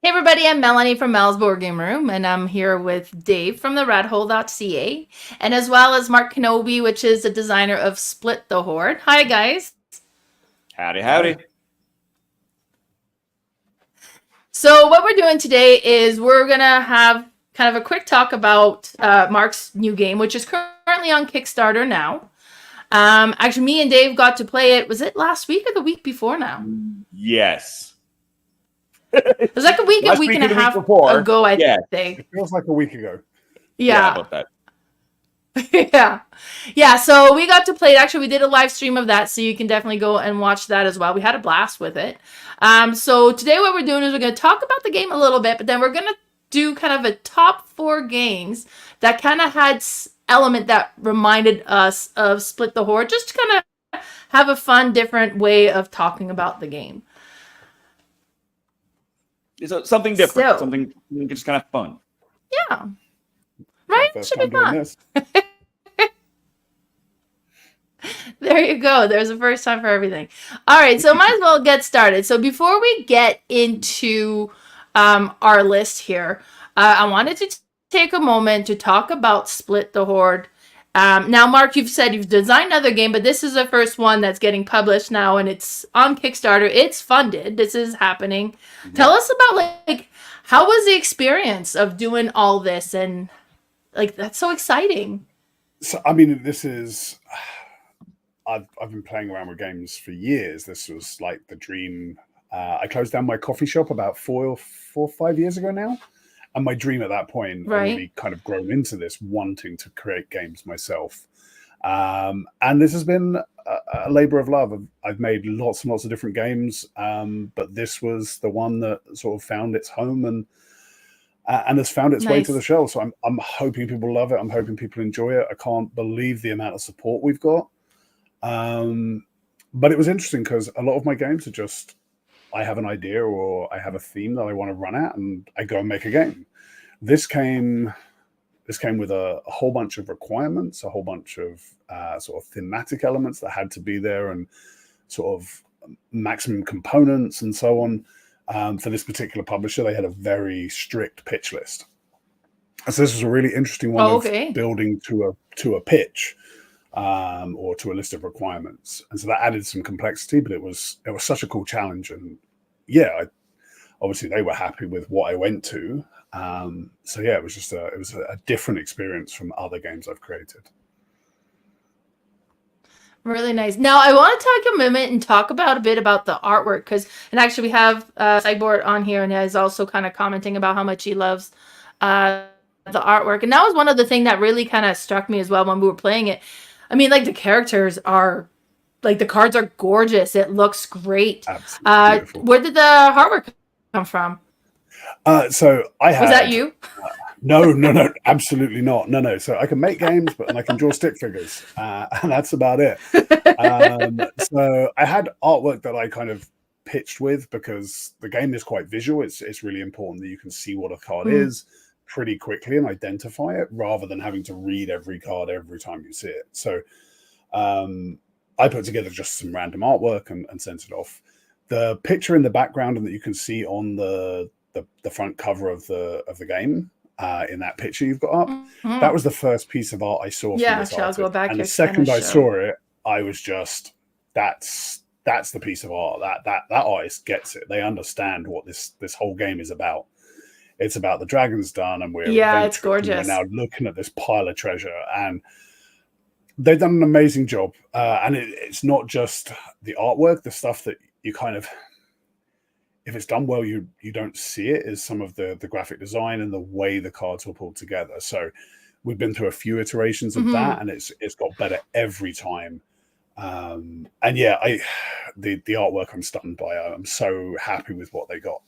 Hey everybody, I'm Melanie from Mel's Board Game Room, and I'm here with Dave from TheRatHole.ca, and as well as Marc Kenobi, which is the designer of Split the Hoard. Hi guys. Howdy, howdy. So what we're doing today is we're going to have kind of a quick talk about Marc's new game, which is currently on Kickstarter now. Actually, me and Dave got to play it. Was it last week or the week before now? Yes. It was like a week and a half ago, I think. It feels like a week ago. Yeah, about that. Yeah. So we got to play it. Actually, we did a live stream of that, so you can definitely go and watch that as well. We had a blast with it. So today what we're doing is we're going to talk about the game a little bit, but then we're going to do kind of a top 4 games that kind of had element that reminded us of Split the Hoard, just to kind of have a fun, different way of talking about the game. It's something different, something just kind of fun. Yeah. Right? It should be fun. There you go. There's a first time for everything. All right, so might as well get started. So before we get into our list here, I wanted to take a moment to talk about Split the Hoard. Now, Marc, you've said you've designed another game, but this is the first one that's getting published now, and it's on Kickstarter. It's funded. This is happening. Mm-hmm. Tell us about, like, how was the experience of doing all this? And, like, that's so exciting. So, I mean, this is... I've been playing around with games for years. This was, like, the dream. I closed down my coffee shop about 4 or 5 years ago now. And my dream at that point, I really kind of grown into this, wanting to create games myself. And this has been a labor of love. I've made lots and lots of different games, but this was the one that sort of found its home and has found its way to the shelf. So I'm hoping people love it. I'm hoping people enjoy it. I can't believe the amount of support we've got. But it was interesting because a lot of my games are just... I have an idea or I have a theme that I want to run at, and I go and make a game. This came with a whole bunch of requirements, a whole bunch of sort of thematic elements that had to be there, and sort of maximum components and so on. For this particular publisher, they had a very strict pitch list. So this was a really interesting one of building to a pitch. Or to a list of requirements, and so that added some complexity. But it was such a cool challenge, and obviously they were happy with what I went to. So yeah, it was a different experience from other games I've created. Really nice. Now I want to take a moment and talk a bit about the artwork, and actually we have Sideboard on here, and he's also kind of commenting about how much he loves the artwork, and that was one of the things that really kind of struck me as well when we were playing it. I mean, like, the characters are, like, the cards are gorgeous. It looks great. Where did the artwork come from? So I had... Was that you? No, absolutely not. No. So I can make games, and I can draw stick figures, and that's about it. So I had artwork that I kind of pitched with, because the game is quite visual. It's really important that you can see what a card is pretty quickly and identify it, rather than having to read every card every time you see it. So I put together just some random artwork and sent it off. The picture in the background and that you can see on the front cover of the game, in that picture you've got up, that was the first piece of art I saw from this artist. Go back. And the second I saw it, I was just, that's the piece of art. That artist gets it. They understand what this whole game is about. It's about the Dragon's Den, and it's gorgeous. We're now looking at this pile of treasure, and they've done an amazing job. And it's not just the artwork, the stuff that you kind of, if it's done well, you don't see it, is some of the graphic design and the way the cards were pulled together. So we've been through a few iterations of that, and it's got better every time. And yeah, the artwork I'm stunned by. I'm so happy with what they got.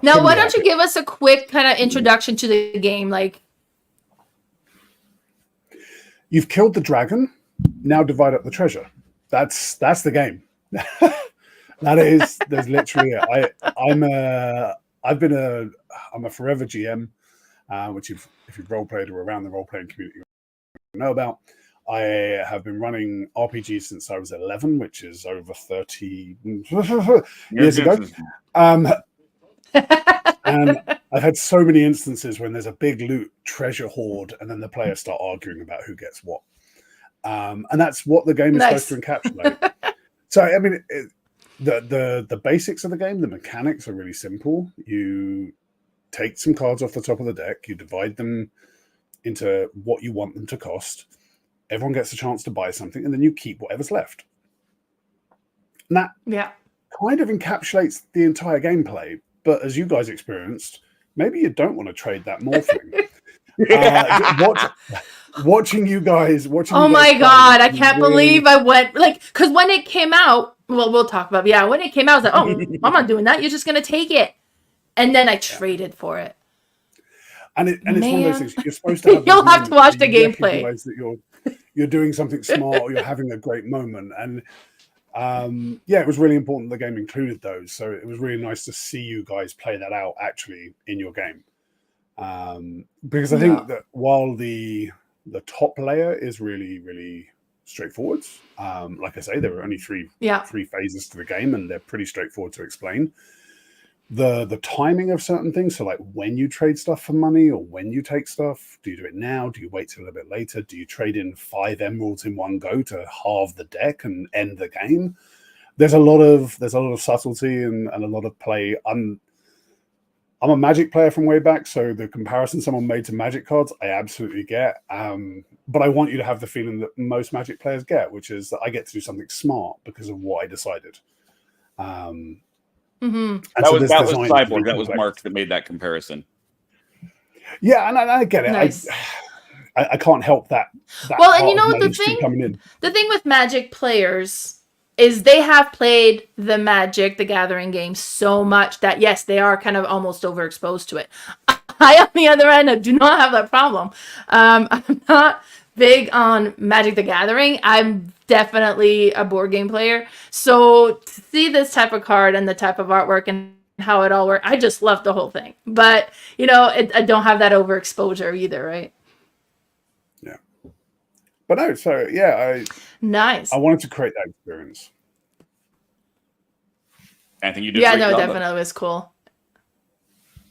Now, why don't you give us a quick kind of introduction to the game? Like, you've killed the dragon, now divide up the treasure. That's the game. There's literally it. I'm a forever GM, which if you've role played or around the role playing community, you know about. I have been running RPGs since I was 11, which is over 30 years ago. And I've had so many instances when there's a big loot treasure hoard and then the players start arguing about who gets what. And that's what the game is supposed to encapsulate. So, I mean, the basics of the game, the mechanics are really simple. You take some cards off the top of the deck, you divide them into what you want them to cost. Everyone gets a chance to buy something, and then you keep whatever's left. And that kind of encapsulates the entire gameplay. But as you guys experienced, maybe you don't want to trade that morphing. Watching you guys. Oh my God, I can't believe I went, like, because when it came out, well, we'll talk about it. Yeah, when it came out, I was like, oh, I'm not doing that. You're just going to take it. And then I traded for it. And it's one of those things you're supposed to have. You'll have to watch the gameplay. That you're doing something smart or you're having a great moment. And it was really important the game included those. So it was really nice to see you guys play that out actually in your game. Because I think that while the top layer is really, really straightforward, like I say, there are only three phases to the game and they're pretty straightforward to explain. The timing of certain things, so like when you trade stuff for money or when you take stuff, do you do it now? Do you wait till a bit later? Do you trade in 5 emeralds in one go to halve the deck and end the game? There's a lot of subtlety and a lot of play. I'm a Magic player from way back, so the comparison someone made to Magic cards, I absolutely get. But I want you to have the feeling that most Magic players get, which is that I get to do something smart because of what I decided. That was Cyborg. That was Mark that made that comparison. Yeah, and I get it. Nice. I can't help that. Well, and you know what the thing with Magic players is they have played the Magic the Gathering game so much that yes, they are kind of almost overexposed to it. I, on the other end, I do not have that problem. I'm not big on Magic the Gathering. I'm definitely a board game player. So to see this type of card and the type of artwork and how it all works, I just love the whole thing. But, you know, I don't have that overexposure either, right? Yeah. But no, so yeah, nice. I wanted to create that experience. I think you did. Yeah, no, definitely was cool.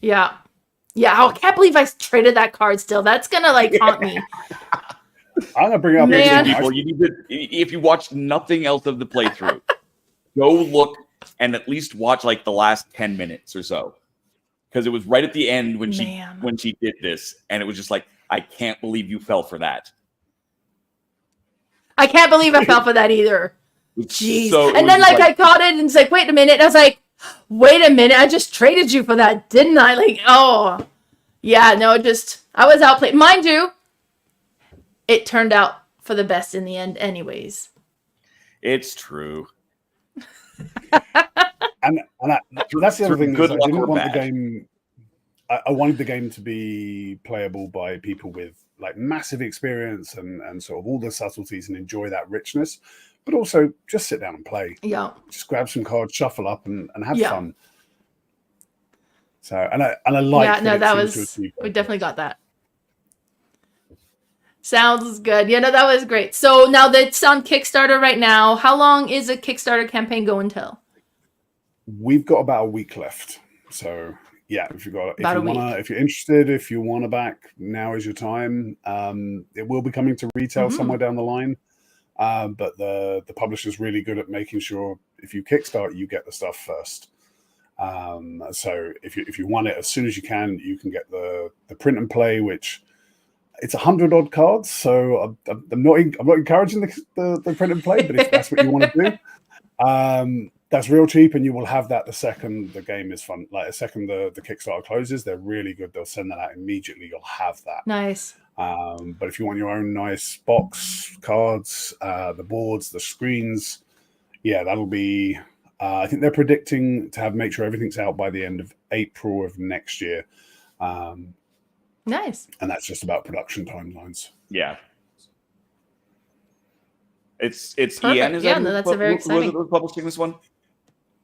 Yeah. Yeah, I can't believe I traded that card still. That's gonna like haunt me. I'm gonna bring it up. People, you need to, if you watched nothing else of the playthrough, go look and at least watch like the last 10 minutes or so, because it was right at the end when she did this, and it was just like, I can't believe you fell for that. I can't believe I fell for that either. Jeez. So and then like I caught it and it's like, wait a minute. And I was like, wait a minute. I just traded you for that, didn't I? Like, oh, yeah, no, I was outplayed. Mind you, it turned out for the best in the end anyways. It's true. and that's the other thing. I didn't want the game. I wanted the game to be playable by people with like massive experience and sort of all the subtleties and enjoy that richness, but also just sit down and play. Yeah. Just grab some cards, shuffle up, and have fun. So and I like. Yeah, no, that was we definitely got that. Sounds good. Yeah, no, that was great. So now that's on Kickstarter right now. How long is a Kickstarter campaign going till? We've got about a week left. So yeah, if you're interested, if you want to back, now is your time. It will be coming to retail somewhere down the line. But the publisher's really good at making sure if you Kickstart, you get the stuff first. So if you want it as soon as you can get the print and play, which it's 100 odd cards. So I'm not encouraging the print and play, but if that's what you want to do, that's real cheap, and you will have that the second the game is fun. Like the second the Kickstarter closes, they're really good. They'll send that out immediately. You'll have that. Nice. But if you want your own nice box, cards, the boards, the screens, yeah, that'll be. I think they're predicting to make sure everything's out by the end of April of next year. Nice. And that's just about production timelines. Yeah. It's Perfect. EN. Is that that's a very exciting. Was publishing this one?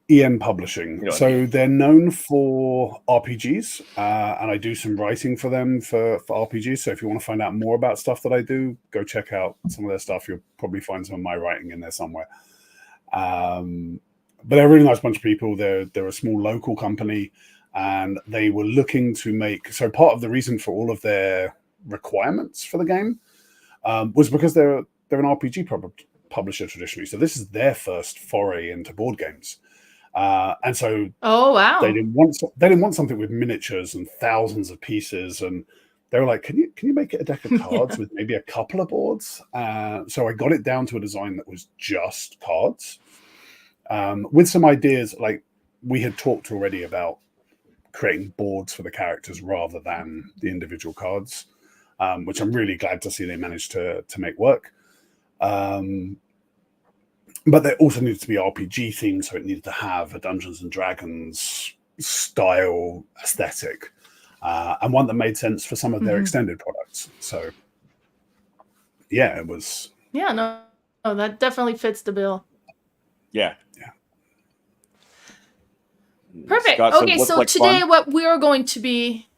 EN Publishing. You know, so they're known for RPGs, and I do some writing for them for RPGs. So if you want to find out more about stuff that I do, go check out some of their stuff. You'll probably find some of my writing in there somewhere. But they're a really nice bunch of people. They're a small local company, and they were looking to make. So part of the reason for all of their requirements for the game was because they're an RPG publisher traditionally. So this is their first foray into board games. And so oh wow, they didn't want something with miniatures and thousands of pieces, and they were like, can you make it a deck of cards with maybe a couple of boards? So I got it down to a design that was just cards, with some ideas. Like, we had talked already about creating boards for the characters rather than the individual cards, which I'm really glad to see they managed to make work. But there also needed to be RPG themed, so it needed to have a Dungeons and Dragons style aesthetic, and one that made sense for some of their extended products. So, yeah, it was. Yeah, no, that definitely fits the bill. Yeah. Perfect. Scott Okay, so like today fun? what we're going to be,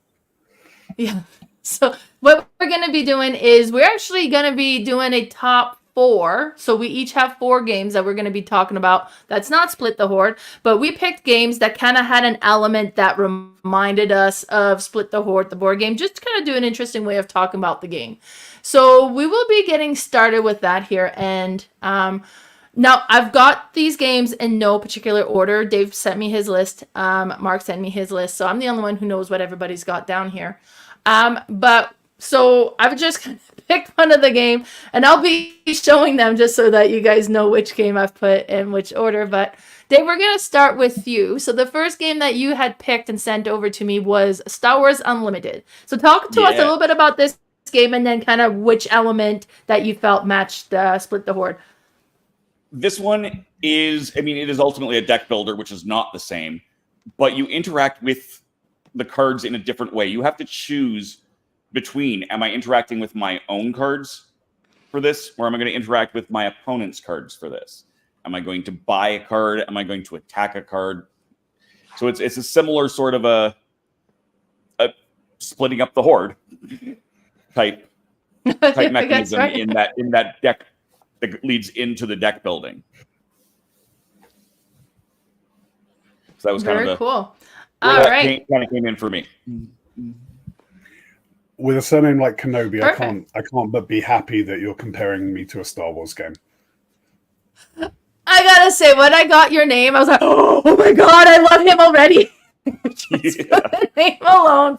so what we're going to be doing is we're actually going to be doing a top 4. So we each have 4 games that we're going to be talking about. That's not Split the Hoard, but we picked games that kind of had an element that reminded us of Split the Hoard, the board game, just to kind of do an interesting way of talking about the game. So we will be getting started with that here. And now I've got these games in no particular order. Dave sent me his list. Mark sent me his list. So I'm the only one who knows what everybody's got down here. But so I've just kind of picked one of the game, and I'll be showing them just so that you guys know which game I've put in which order. But Dave, we're going to start with you. So the first game that you had picked and sent over to me was Star Wars Unlimited. So talk to us a little bit about this game, and then kind of which element that you felt matched Split the Hoard. This one is, I mean, it is ultimately a deck builder, which is not the same, but you interact with the cards in a different way. You have to choose between, am I interacting with my own cards for this, or am I going to interact with my opponent's cards for this? Am I going to buy a card? Am I going to attack a card? So it's a similar sort of a splitting up the horde type mechanism right. in that deck that leads into the deck building. So that was very kind of cool. All right, kind of came in for me. With a surname like Kenobi, perfect. I can't but be happy that you're comparing me to a Star Wars game. I gotta say, when I got your name, I was like, oh my god, I love him already. Just the name alone.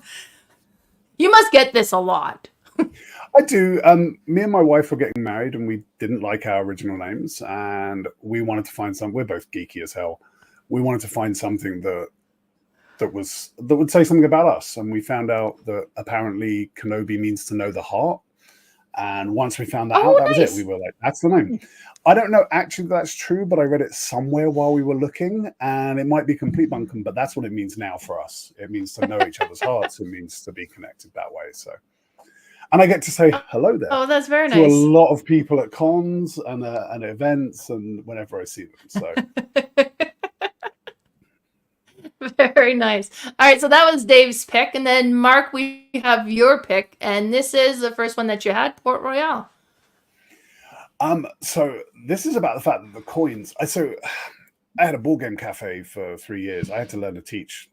You must get this a lot. I do. Me and my wife were getting married, and we didn't like our original names, and we wanted to find some. We're both geeky as hell. We wanted to find something that would say something about us, and we found out that apparently Kenobi means to know the heart. And once we found that out, that was it. We were like, that's the name. I don't know actually that's true, but I read it somewhere while we were looking, and it might be complete bunkum, but that's what it means now for us. It means to know each other's hearts. It means to be connected that way. So, and I get to say hello there. Oh, that's very nice. To a lot of people at cons and events and whenever I see them. So. Very nice. All right, so that was Dave's pick, and then Mark, we have your pick, and this is the first one that you had, Port Royale. So this is about the fact that the coins. I had a board game cafe for 3 years. I had to learn to teach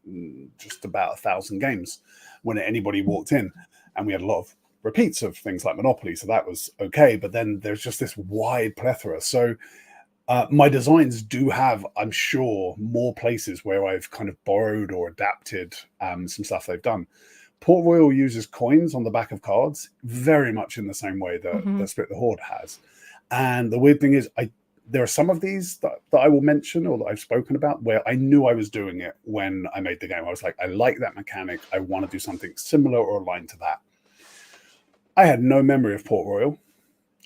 just about 1,000 games when anybody walked in, and we had a lot of repeats of things like Monopoly, so that was okay. But then there's just this wide plethora. So. My designs do have, I'm sure, more places where I've kind of borrowed or adapted some stuff they've done. Port Royal uses coins on the back of cards, very much in the same way that Split the Hoard has. And the weird thing is, there are some of these that I will mention or that I've spoken about where I knew I was doing it when I made the game. I was like, I like that mechanic. I want to do something similar or aligned to that. I had no memory of Port Royal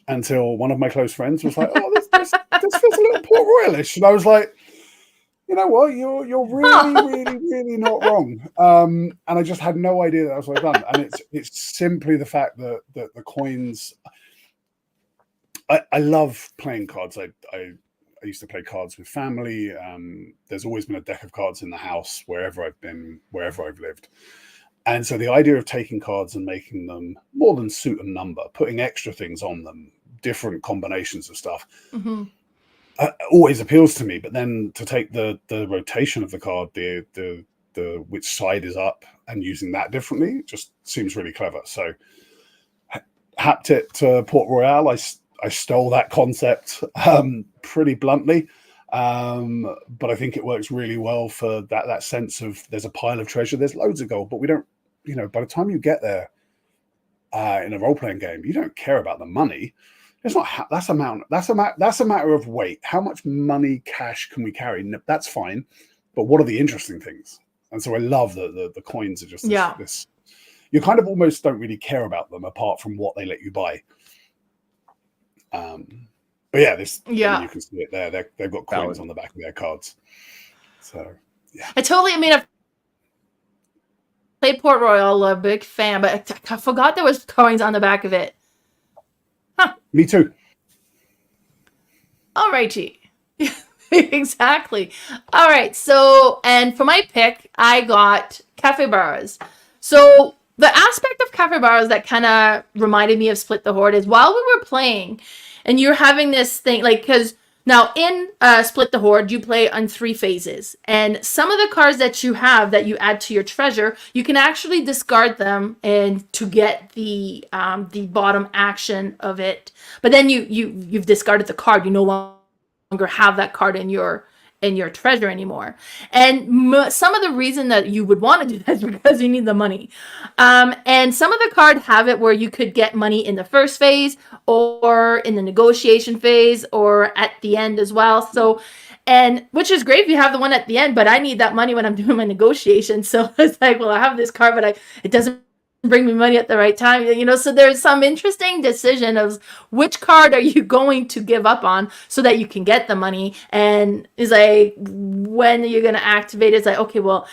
until one of my close friends was like, oh, this feels a little Port Royalish. And I was like, you know what, you're really not wrong. And I just had no idea that was what I've done. And it's simply the fact that the coins, I love playing cards. I used to play cards with family. There's always been a deck of cards in the house wherever I've been, wherever I've lived. And so the idea of taking cards and making them more than suit and number, putting extra things on them, different combinations of stuff, always appeals to me. But then to take the rotation of the card, the which side is up, and using that differently just seems really clever. So hacked it to Port Royale. I stole that concept pretty bluntly. But I think it works really well for that sense of there's a pile of treasure, there's loads of gold, but we don't, by the time you get there in a role-playing game, you don't care about the money. It's not that's a matter of weight. How much money, cash can we carry? That's fine, but what are the interesting things? And so I love that the coins are just this. You kind of almost don't really care about them apart from what they let you buy. But yeah, you can see it there. They've got coins on the back of their cards. So yeah, I've played Port Royal, a big fan, but I forgot there was coins on the back of it. Huh. Me too. All right, G. Exactly. All right. So, and for my pick, I got capybaras. So the aspect of capybaras that kind of reminded me of Split the Hoard is while we were playing, and you're having this thing, like, because now in Split the Hoard, you play on 3 phases. And some of the cards that you have that you add to your treasure, you can actually discard them and to get the bottom action of it. But then you've discarded the card. You no longer have that card in your treasure anymore. And some of the reason that you would want to do that is because you need the money. And some of the cards have it where you could get money in the first phase or in the negotiation phase or at the end as well. So, and which is great if you have the one at the end, but I need that money when I'm doing my negotiation. So it's like, well, I have this card, but it doesn't bring me money at the right time, so there's some interesting decision of which card are you going to give up on so that you can get the money. And it's like, when you're going to activate it, it's like, okay, well,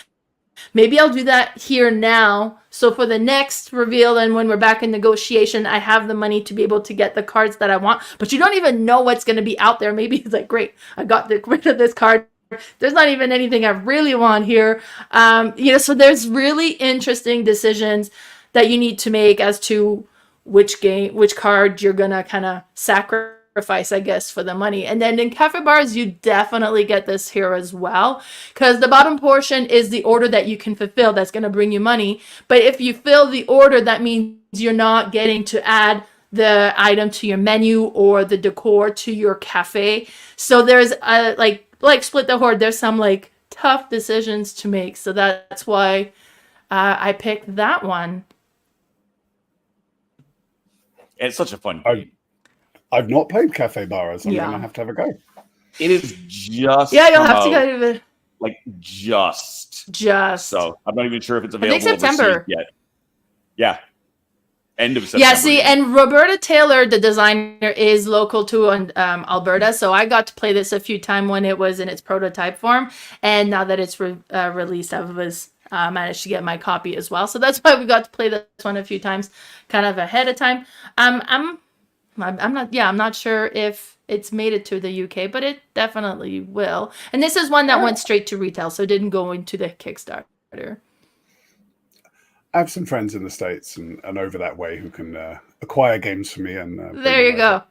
maybe I'll do that here now, so for the next reveal and when we're back in negotiation, I have the money to be able to get the cards that I want. But you don't even know what's going to be out there. Maybe it's like, great, I got rid of this card, there's not even anything I really want here. So there's really interesting decisions that you need to make as to which card you're gonna kind of sacrifice, I guess, for the money. And then in capybaras, you definitely get this here as well, because the bottom portion is the order that you can fulfill that's gonna bring you money. But if you fill the order, that means you're not getting to add the item to your menu or the decor to your cafe. So there's like Split the Hoard, there's some like tough decisions to make. So that's why I picked that one. It's such a fun game. I've not played Cafe Barras. I'm going to have a go. It is just you'll have to go. Like just. So I'm not even sure if it's available September yet. Yeah. End of September. Yeah, see, and Roberta Taylor, the designer, is local to Alberta, so I got to play this a few times when it was in its prototype form, and now that it's released, I was managed to get my copy as well. So that's why we got to play this one a few times, kind of ahead of time. I'm not sure if it's made it to the UK, but it definitely will. And this is one that went straight to retail, so it didn't go into the Kickstarter. I have some friends in the States and over that way who can acquire games for me. And there you go.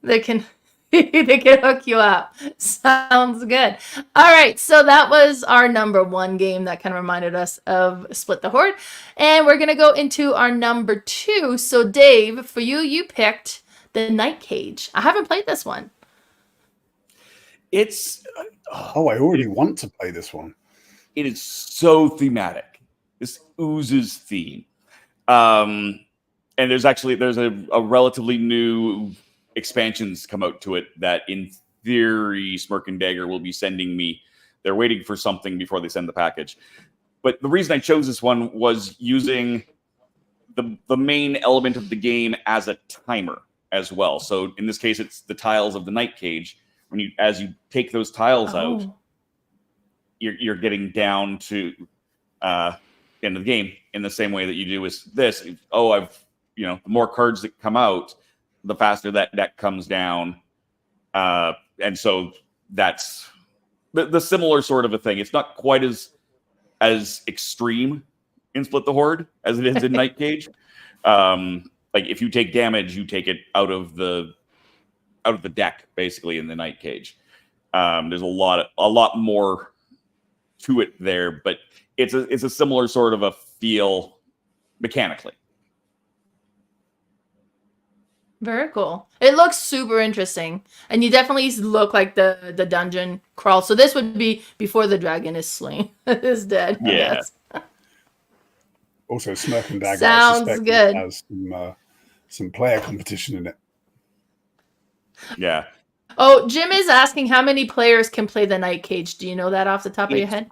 They can hook you up. Sounds good. All right, so that was our number 1 game that kind of reminded us of Split the Hoard, and we're gonna go into our number 2. So Dave, for you picked the Night Cage. I haven't played this one. It's I already want to play this one. It is so thematic. This oozes theme. And there's a relatively new expansions come out to it that in theory Smirk and Dagger will be sending me. They're waiting for something before they send the package. But the reason I chose this one was using the main element of the game as a timer as well. So in this case, it's the tiles of the Night Cage. As you take those tiles out, you're getting down to end of the game in the same way that you do with this. The more cards that come out, the faster that deck comes down. and so that's the similar sort of a thing. It's not quite as extreme in Split the Hoard as it is in Night Cage. Like if you take damage, you take it out of the deck, basically, in the Night Cage. There's a lot more to it there, but it's a similar sort of a feel mechanically. Very cool. It looks super interesting, and you definitely look like the dungeon crawl. So this would be before the dragon is slain, is dead. I Yeah. guess. Also, Smirk and Dagger Sounds good. Has some player competition in it. Yeah. Oh, Jim is asking how many players can play the Night Cage. Do you know that off the top of your head?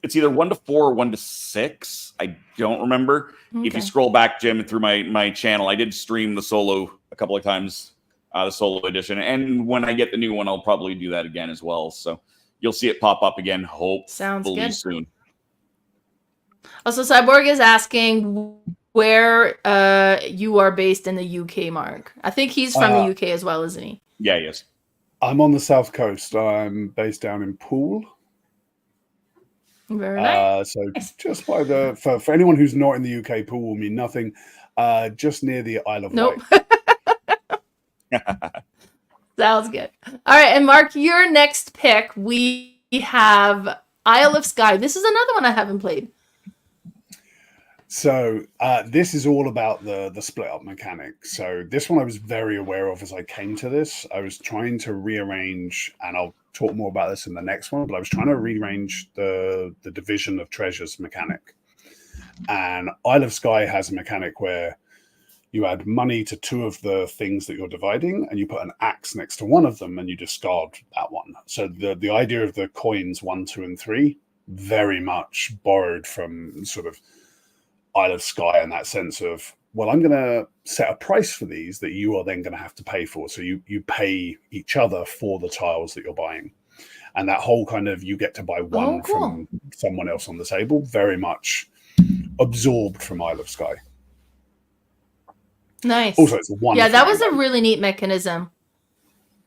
It's either 1 to 4 or 1 to 6. I don't remember. Okay. If you scroll back, Jim, through my channel, I did stream the solo a couple of times, the solo edition. And when I get the new one, I'll probably do that again as well. So you'll see it pop up again, hopefully soon. Also, Cyborg is asking where you are based in the UK, Mark. I think he's from the UK as well, isn't he? Yeah, he is. I'm on the south coast. I'm based down in Poole. Very nice. So just by for anyone who's not in the UK, Poole will mean nothing. Just near the Isle of Wight. Sounds good. All right, and Mark, your next pick, we have Isle of Skye. This is another one I haven't played. So this is all about the split up mechanic. So this one I was very aware of as I came to this. I was trying to rearrange, and I'll talk more about this in the next one, but I was trying to rearrange the division of treasures mechanic. And Isle of Skye has a mechanic where you add money to 2 of the things that you're dividing, and you put an axe next to one of them, and you discard that one. So the idea of the coins 1, 2, and 3 very much borrowed from sort of Isle of Skye in that sense of, well, I'm going to set a price for these that you are then going to have to pay for. So you pay each other for the tiles that you're buying. And that whole kind of, you get to buy one from someone else on the table, very much absorbed from Isle of Skye. Nice. Also, it's one. Yeah, that was a really neat mechanism.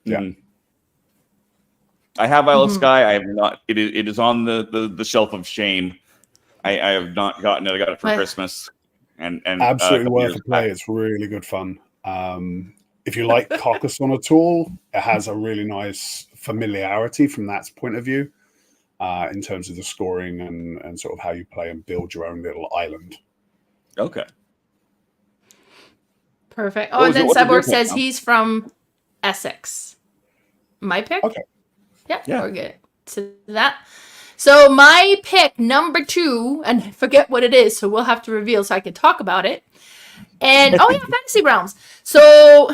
Yeah. Mm-hmm. I have Isle of Skye. I have not. It is on the shelf of shame. I have not gotten it. I got it for Christmas. And absolutely worth a play. It's really good fun. If you like Carcassonne at all, it has a really nice familiarity from that point of view, in terms of the scoring and sort of how you play and build your own little island. Okay. Perfect. Oh, and then Cyborg says he's from Essex. My pick? Okay. Yeah, we're good to that. So my pick, number 2, and I forget what it is, so we'll have to reveal so I can talk about it. And, Fantasy Realms. So,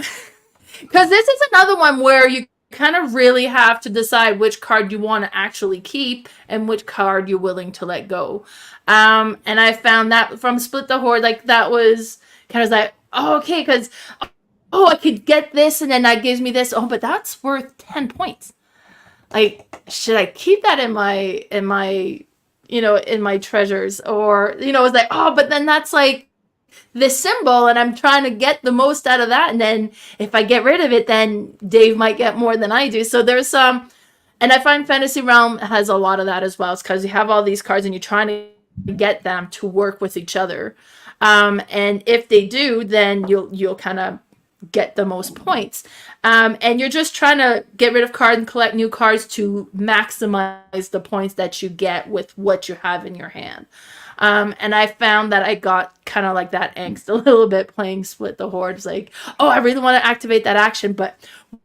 because this is another one where you kind of really have to decide which card you want to actually keep and which card you're willing to let go. And I found that from Split the Hoard, like that was kind of like, okay, because, I could get this and then that gives me this. Oh, but that's worth 10 points. Like, should I keep that in my treasures? Or, it's like, but then that's like this symbol and I'm trying to get the most out of that. And then if I get rid of it, then Dave might get more than I do. So there's some, and I find Fantasy Realm has a lot of that as well. It's because you have all these cards and you're trying to get them to work with each other. And if they do, then you'll kind of get the most points. And you're just trying to get rid of cards and collect new cards to maximize the points that you get with what you have in your hand. And I found that I got kind of like that angst a little bit playing Split the Hoard. It's like, I really want to activate that action, but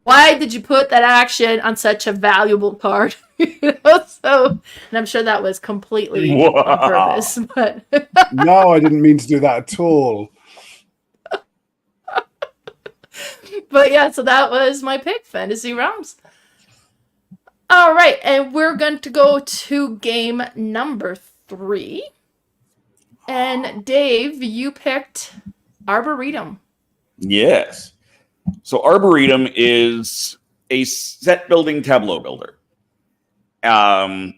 why did you put that action on such a valuable card? So, and I'm sure that was completely on purpose. But no, I didn't mean to do that at all. But yeah, so that was my pick, Fantasy Realms. All right, and we're going to go to game number 3. And Dave, you picked Arboretum. Yes. So Arboretum is a set building tableau builder. And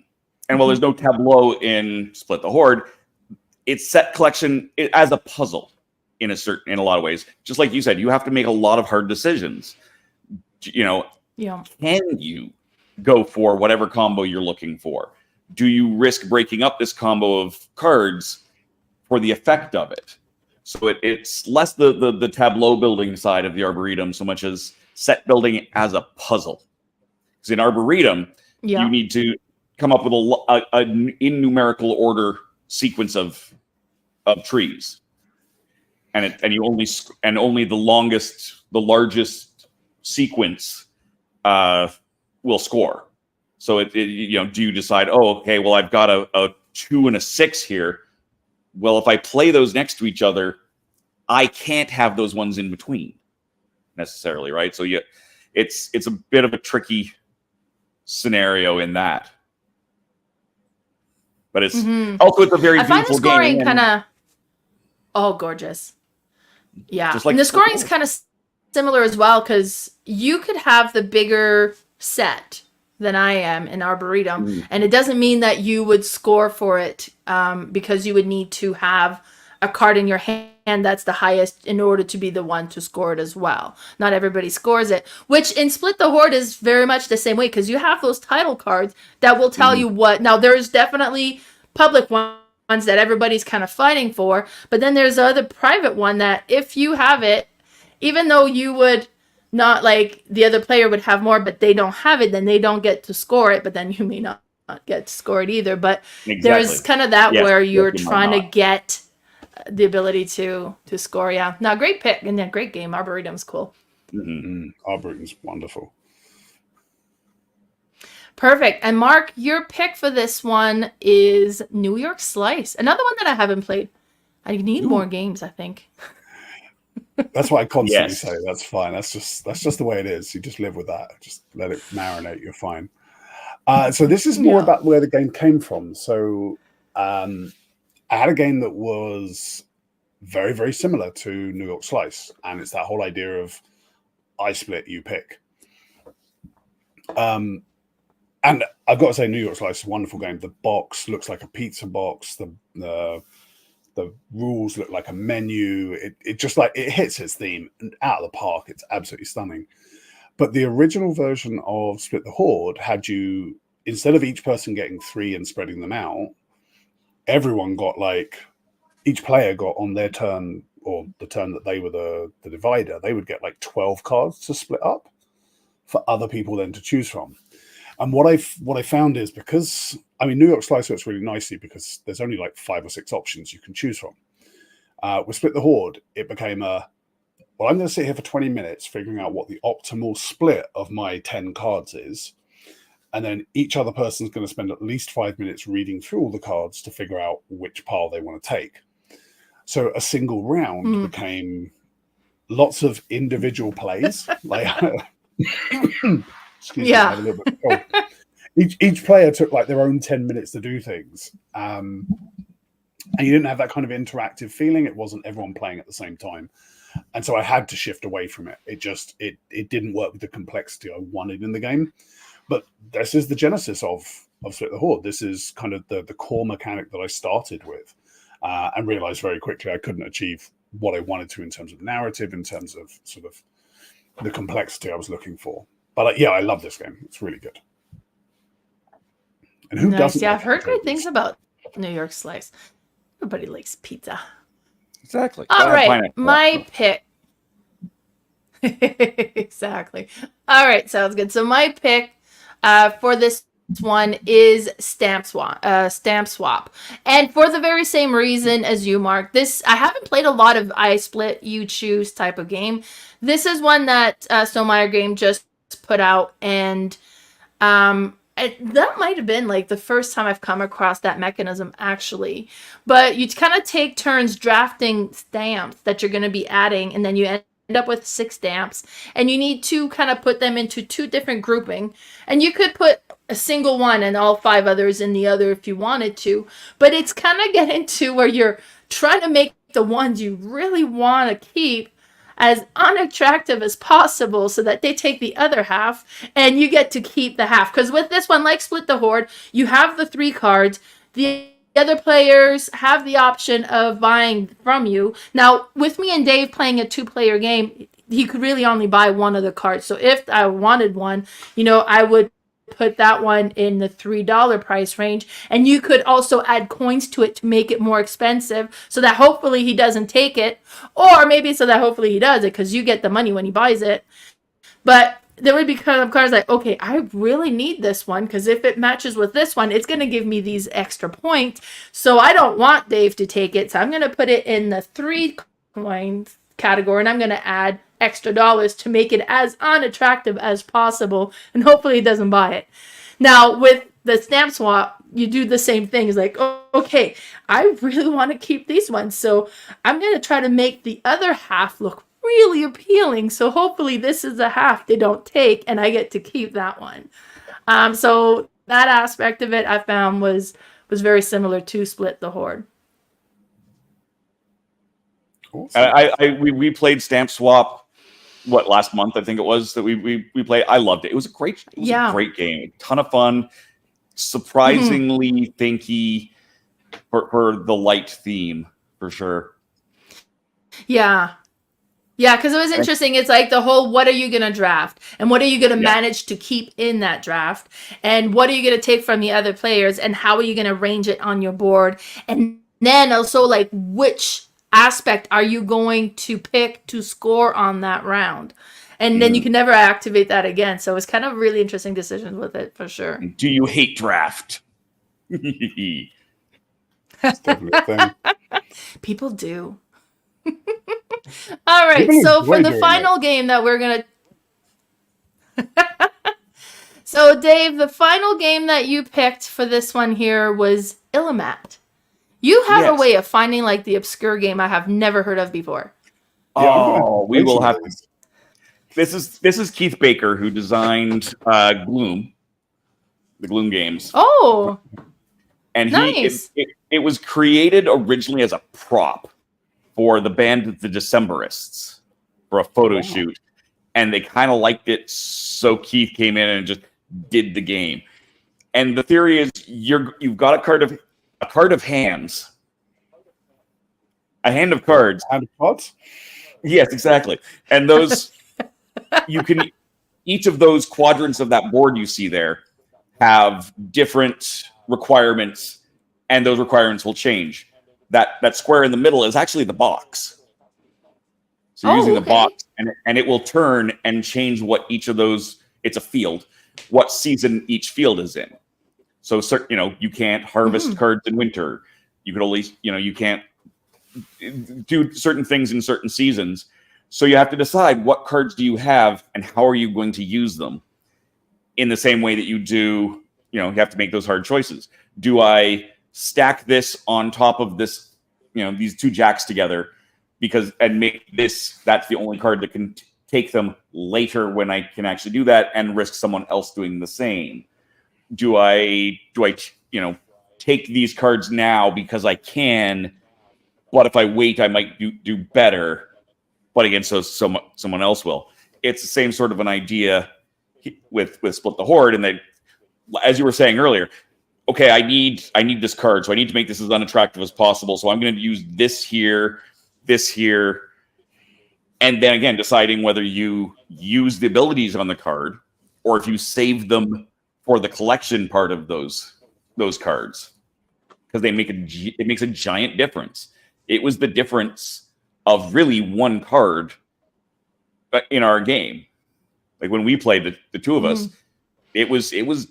while there's no tableau in Split the Hoard, it's set collection as a puzzle in a lot of ways. Just like you said, you have to make a lot of hard decisions. Yeah. Can you go for whatever combo you're looking for? Do you risk breaking up this combo of cards for the effect of it? So it's less the tableau building side of the Arboretum so much as set building as a puzzle. Because in Arboretum, you need to come up with an in numerical order sequence of trees, and only the largest sequence will score. So do you decide, oh, okay, well, I've got a 2 and a 6 here. Well, if I play those next to each other, I can't have those ones in between necessarily, right? So it's a bit of a tricky scenario in that. But it's also it's a very beautiful game. I find the scoring kind of gorgeous. Yeah, just like and the scoring's kind of similar as well because you could have the bigger set than I am in Arboretum, and it doesn't mean that you would score for it because you would need to have a card in your hand that's the highest in order to be the one to score it as well. Not everybody scores it, which in Split the Hoard is very much the same way because you have those title cards that will tell you what. Now, there's definitely public ones that everybody's kind of fighting for, but then there's the other private one that if you have it, even though you would not like the other player would have more, but they don't have it, then they don't get to score it, but then you may not get to score it either. But there's kind of that where you're trying to get the ability to score. Yeah. Now, great pick and a great game. Arboretum's cool. Arboretum's wonderful. Perfect. And Mark, your pick for this one is New York Slice. Another one that I haven't played. I need more games, I think. That's what I constantly say. That's fine. That's just the way it is. You just live with that. Just let it marinate. You're fine. So this is more about where the game came from. So I had a game that was very, very similar to New York Slice, and it's that whole idea of I split, you pick. And I've got to say, New York Slice is a wonderful game. The box looks like a pizza box. The rules look like a menu. It just like it hits its theme out of the park. It's absolutely stunning. But the original version of Split the Hoard had you, instead of each person getting 3 and spreading them out, everyone got each player got on their turn or the turn that they were the divider, they would get 12 cards to split up for other people then to choose from. And what I found is because, New York Slice works really nicely because there's only 5 or 6 options you can choose from. With Split the Hoard, it became I'm going to sit here for 20 minutes figuring out what the optimal split of my 10 cards is. And then each other person's going to spend at least 5 minutes reading through all the cards to figure out which pile they want to take. So a single round became lots of individual plays. Excuse me, I have a little bit of cold. Each player took their own 10 minutes to do things. And you didn't have that kind of interactive feeling. It wasn't everyone playing at the same time. And so I had to shift away from it. It didn't work with the complexity I wanted in the game. But this is the genesis of Split the Hoard. This is kind of the core mechanic that I started with and realized very quickly I couldn't achieve what I wanted to in terms of narrative, in terms of sort of the complexity I was looking for. But I love this game. It's really good. And who doesn't? Yeah, I've heard great things about New York Slice. Everybody likes pizza. Exactly. All right, my pick. Exactly. All right, sounds good. So my pick for this one is Stamp Swap. And for the very same reason as you, Mark. I haven't played a lot of I Split, You Choose type of game. This is one that Stonemaier Game just put out, and that might have been the first time I've come across that mechanism actually. But you kind of take turns drafting stamps that you're going to be adding, and then you end up with 6 stamps, and you need to kind of put them into 2 different grouping, and you could put a single one and all 5 others in the other if you wanted to, but it's kind of getting to where you're trying to make the ones you really want to keep as unattractive as possible so that they take the other half and you get to keep the half. Because with this one, like Split the Hoard, you have the 3 cards. The other players have the option of buying from you. Now, with me and Dave playing a 2-player game, he could really only buy one of the cards. So if I wanted one, I would put that one in the $3 price range, and you could also add coins to it to make it more expensive, so that hopefully he doesn't take it, or maybe so that hopefully he does it because you get the money when he buys it. But there would be kind of cards like, okay, I really need this one because if it matches with this one, it's going to give me these extra points. So I don't want Dave to take it. So I'm going to put it in the 3 coins category, and I'm going to add extra dollars to make it as unattractive as possible. And hopefully he doesn't buy it. Now, with the stamp swap, you do the same thing. It's like, oh, okay, I really want to keep these ones. So I'm going to try to make the other half look really appealing, so hopefully this is a half they don't take and I get to keep that one. So that aspect of it I found was very similar to Split the Hoard. Awesome. We played Stamp Swap last month, I think it was, that we played. I loved it. It was a great great game. A ton of fun, surprisingly thinky for the light theme for sure. Yeah, because it was interesting. It's like the whole, what are you going to draft? And what are you going to manage to keep in that draft? And what are you going to take from the other players? And how are you going to arrange it on your board? And then also, like, which aspect are you going to pick to score on that round? And then you can never activate that again. So it's kind of really interesting decisions with it, for sure. Do you hate draft? People do. All right, so for the final game that we're going to... So, Dave, the final game that you picked for this one here was Illimat. You have a way of finding, like, the obscure game I have never heard of before. Oh, we will have to... This is Keith Baker, who designed Gloom, the Gloom games. Oh, and nice. It was created originally as a prop for the band The Decemberists for a photo shoot, and they kind of liked it, so Keith came in and just did the game. And the theory is you've got a card of hands, a hand of cards. Hand of cards? Yes, exactly. And those you can each of those quadrants of that board you see there have different requirements, and those requirements will change. That square in the middle is actually the box. So you're using the box, and it will turn and change what each of those, it's a field, what season each field is in. So, you can't harvest cards in winter. You could only, you can't do certain things in certain seasons. So you have to decide what cards do you have and how are you going to use them in the same way that you do, you have to make those hard choices. Do I stack this on top of this, these 2 jacks together and make this, that's the only card that can take them later when I can actually do that and risk someone else doing the same? Do I take these cards now because I can, but if I wait, I might do better, but against someone else will. It's the same sort of an idea with Split the Hoard, and that, as you were saying earlier, okay, I need this card, so I need to make this as unattractive as possible. So I'm going to use this here, and then again deciding whether you use the abilities on the card or if you save them for the collection part of those cards, because it makes a giant difference. It was the difference of really one card in our game. Like when we played the 2 of us, it was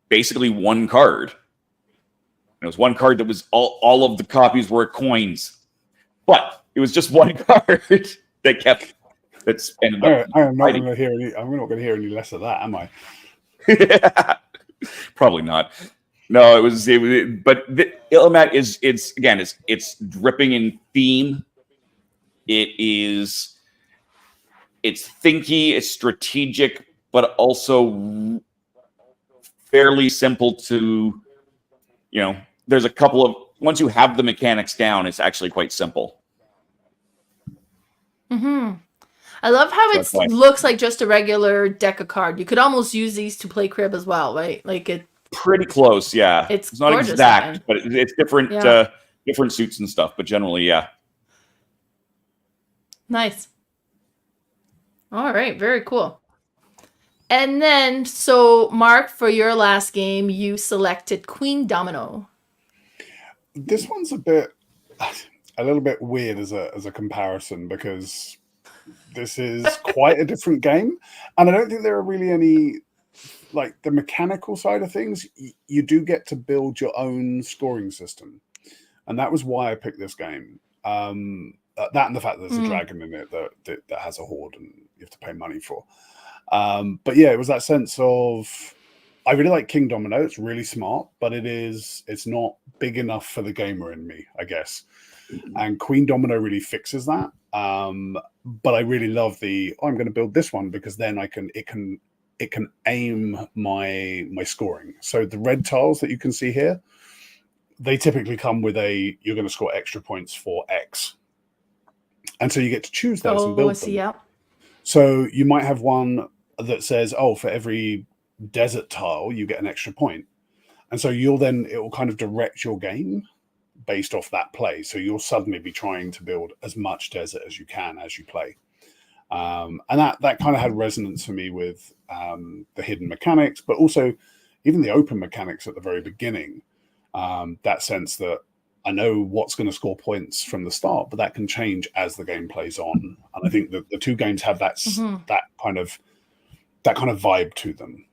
basically one card. It was one card that was all of the copies were coins, but it was just one card that ended up. I'm not going to hear any. I'm not going to hear any less of that, am I? Probably not. No, it was. But Illimat it's dripping in theme. It's thinky, it's strategic, but also fairly simple to, there's a couple of, once you have the mechanics down, it's actually quite simple. I love how it looks like just a regular deck of cards. You could almost use these to play crib as well, right? Like it. Pretty close, yeah. It's not gorgeous, exact, but it's different, different suits and stuff. But generally, yeah. Nice. All right, very cool. And then, so Mark, for your last game, you selected Queen Domino. This one's a little bit weird as a comparison, because this is quite a different game, and I don't think there are really any, like, the mechanical side of things. You do get to build your own scoring system, and that was why I picked this game. That and the fact that there's a dragon in it that has a hoard and you have to pay money for. But yeah, it was that sense of, I really like King Domino. It's really smart, but it's not big enough for the gamer in me, I guess. And Queen Domino really fixes that. But I really love I'm going to build this one, because then it can aim my scoring. So the red tiles that you can see here, they typically come with you're going to score extra points for X. And so you get to choose those and build them. Yeah. So you might have one that says, for every desert tile, you get an extra point. And so it will kind of direct your game based off that play. So you'll suddenly be trying to build as much desert as you can as you play. And that kind of had resonance for me with the hidden mechanics, but also even the open mechanics at the very beginning. That sense that I know what's going to score points from the start, but that can change as the game plays on. And I think that the two games have that kind of vibe to them.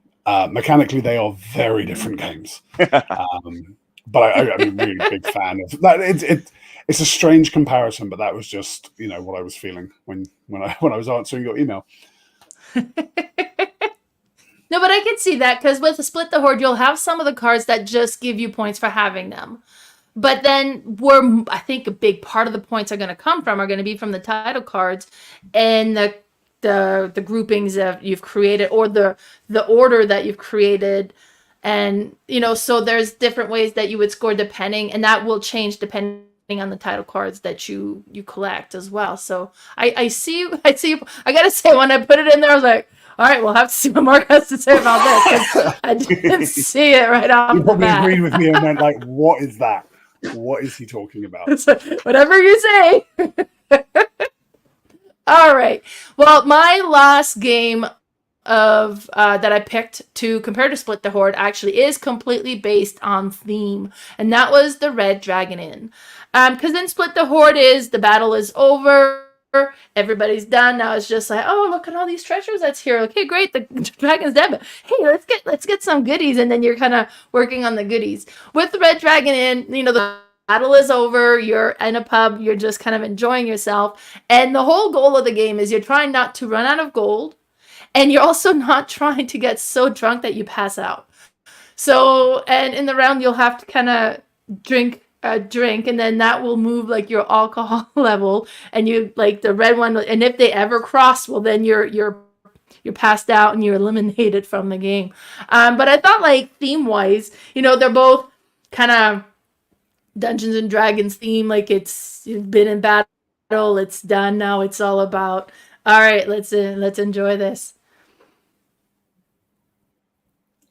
Mechanically, they are very different games. But I'm a really big fan of that. It's a strange comparison, but that was just what I was feeling when I was answering your email. No, but I can see that, because with Split the Hoard, you'll have some of the cards that just give you points for having them. But then I think a big part of the points are going to be from the title cards and the groupings that you've created, or the order that you've created. And, so there's different ways that you would score depending, and that will change depending on the title cards that you collect as well. So I see you. I got to say, when I put it in there, I was like, all right, we'll have to see what Mark has to say about this, because I didn't see it right off the bat. You probably agreed with me and went like, what is that? What is he talking about? So, whatever you say. All right. Well, my last game of that I picked to compare to Split the Hoard actually is completely based on theme, and that was the Red Dragon Inn. Because in Split the Hoard the battle is over. Everybody's done. Now it's just like, oh, look at all these treasures that's here. Okay, great. The dragon's dead. But hey, let's get some goodies, and then you're kind of working on the goodies. With the Red Dragon Inn, the battle is over. You're in a pub. You're just kind of enjoying yourself, and the whole goal of the game is you're trying not to run out of gold, and you're also not trying to get so drunk that you pass out. So, and in the round, you'll have to kind of drink a drink, and then that will move like your alcohol level, and you like the red one, and if they ever cross, well, then you're passed out and you're eliminated from the game. But I thought, like, theme wise, they're both kind of Dungeons and Dragons theme. Like, you've been in battle, it's done, now it's all about, all right, let's enjoy this.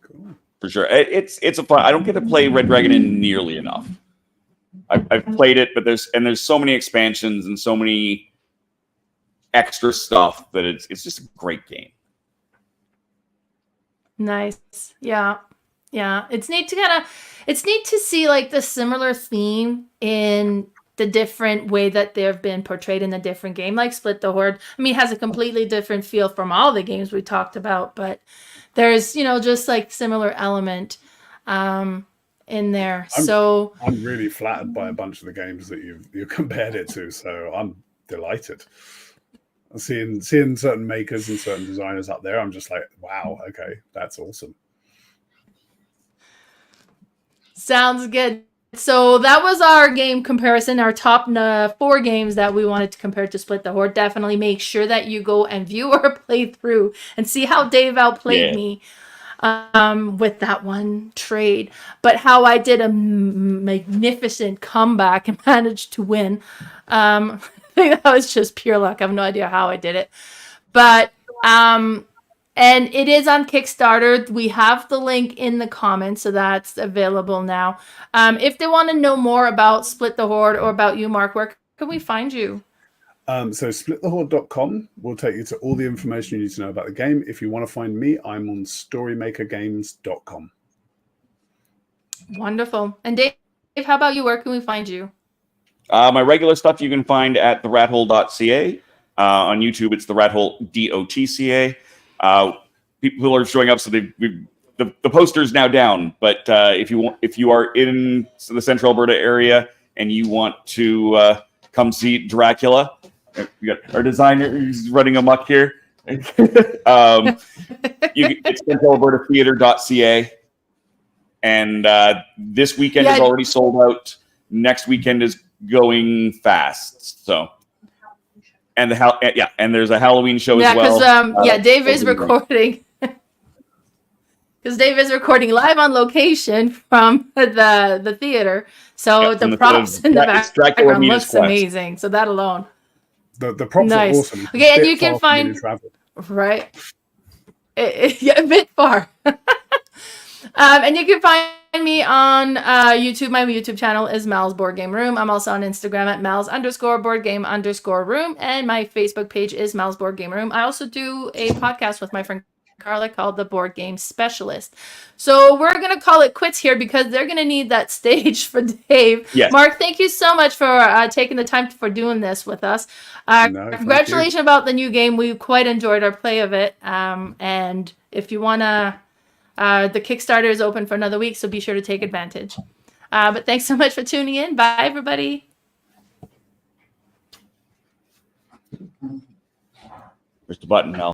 Cool. For sure, it's a fun. I don't get to play Red Dragon Inn nearly enough. I've played it, but there's so many expansions and so many extra stuff that it's just a great game. Nice. Yeah. It's neat to see like the similar theme in the different way that they've been portrayed in the different game. Like Split the Hoard, I mean, it has a completely different feel from all the games we talked about, but there's just like similar element in there. I'm really flattered by a bunch of the games that you've compared it to, so I'm delighted. Seeing certain makers and certain designers up there, I'm just like, wow, okay, that's awesome. Sounds good. So that was our game comparison, our top 4 games that we wanted to compare to Split the Hoard. Definitely make sure that you go and view our playthrough and see how Dave outplayed me with that one trade. But how I did a magnificent comeback and managed to win. I think that was just pure luck. I have no idea how I did it. But and it is on Kickstarter. We have the link in the comments, so that's available now. If they want to know more about Split the Hoard or about you, Mark, where can we find you? So splitthehoard.com will take you to all the information you need to know about the game. If you want to find me, I'm on storymakergames.com. Wonderful. And Dave, how about you? Where can we find you? My regular stuff you can find at TheRatHole.ca. On YouTube, it's TheRatHole.ca. People are showing up, so the poster's now down. But if you are in the Central Alberta area and you want to come see Dracula, we got our designer who's running amok here. It's CentralAlbertaTheatre.ca. And this weekend is already sold out. Next weekend is going fast. So, and there's a Halloween show as well. Because Dave is recording. Because Dave is recording live on location from the theater, so the props in the background looks amazing. So that alone, the props are awesome. Okay, and you can find right, a bit far. And you can find me on YouTube. My YouTube channel is Mal's Board Game Room. I'm also on Instagram at Mal's_boardgame_room. And my Facebook page is Mal's Board Game Room. I also do a podcast with my friend Carla called The Board Game Specialist. So we're going to call it quits here because they're going to need that stage for Dave. Yes. Mark, thank you so much for taking the time for doing this with us. Congratulations about the new game. We quite enjoyed our play of it. And if you want to... the Kickstarter is open for another week, so be sure to take advantage. But thanks so much for tuning in. Bye, everybody. There's the button now.